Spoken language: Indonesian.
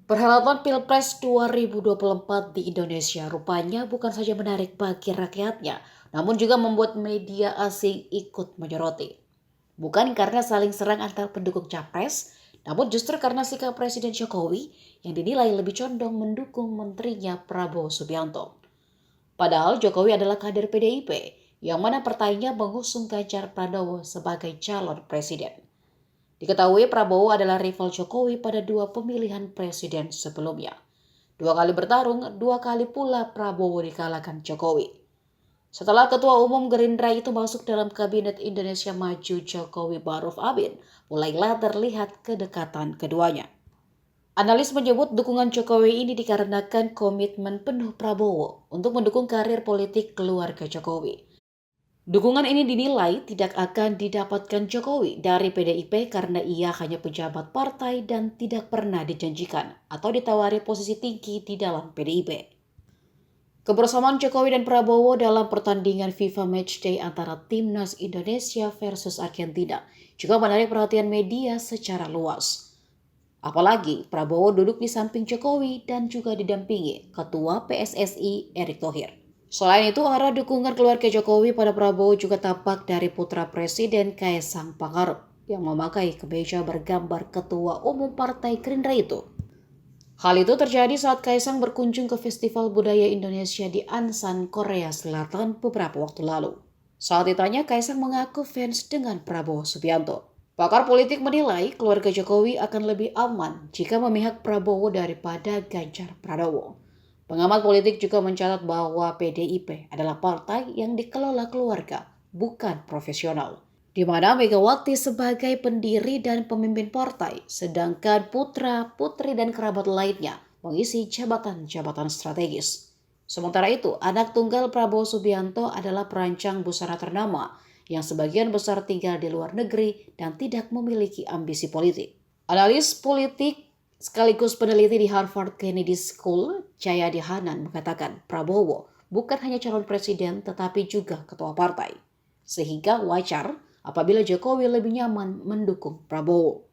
Perhelatan Pilpres 2024 di Indonesia rupanya bukan saja menarik bagi rakyatnya, namun juga membuat media asing ikut menyoroti. Bukan karena saling serang antar pendukung capres, namun justru karena sikap Presiden Jokowi yang dinilai lebih condong mendukung menterinya Prabowo Subianto. Padahal Jokowi adalah kader PDIP, yang mana partainya mengusung Ganjar Pranowo sebagai calon presiden. Diketahui Prabowo adalah rival Jokowi pada dua pemilihan presiden sebelumnya. Dua kali bertarung, dua kali pula Prabowo dikalahkan Jokowi. Setelah Ketua Umum Gerindra itu masuk dalam Kabinet Indonesia Maju Jokowi Maruf Amin, mulailah terlihat kedekatan keduanya. Analis menyebut dukungan Jokowi ini dikarenakan komitmen penuh Prabowo untuk mendukung karir politik keluarga Jokowi. Dukungan ini dinilai tidak akan didapatkan Jokowi dari PDIP karena ia hanya pejabat partai dan tidak pernah dijanjikan atau ditawari posisi tinggi di dalam PDIP. Kebersamaan Jokowi dan Prabowo dalam pertandingan FIFA Matchday antara Timnas Indonesia versus Argentina juga menarik perhatian media secara luas. Apalagi Prabowo duduk di samping Jokowi dan juga didampingi Ketua PSSI Erick Thohir. Selain itu, arah dukungan keluarga Jokowi pada Prabowo juga tampak dari putra Presiden Kaisang Pangarep yang memakai kemeja bergambar Ketua Umum Partai Gerindra itu. Hal itu terjadi saat Kaisang berkunjung ke Festival Budaya Indonesia di Ansan, Korea Selatan beberapa waktu lalu. Saat ditanya, Kaisang mengaku fans dengan Prabowo Subianto. Pakar politik menilai keluarga Jokowi akan lebih aman jika memihak Prabowo daripada Ganjar Pranowo. Pengamat politik juga mencatat bahwa PDIP adalah partai yang dikelola keluarga, bukan profesional, di mana Megawati sebagai pendiri dan pemimpin partai, sedangkan putra, putri, dan kerabat lainnya mengisi jabatan-jabatan strategis. Sementara itu, anak tunggal Prabowo Subianto adalah perancang busana ternama yang sebagian besar tinggal di luar negeri dan tidak memiliki ambisi politik. Analis politik sekaligus peneliti di Harvard Kennedy School, Jayadi Hanan mengatakan Prabowo bukan hanya calon presiden tetapi juga ketua partai. Sehingga wajar apabila Jokowi lebih nyaman mendukung Prabowo.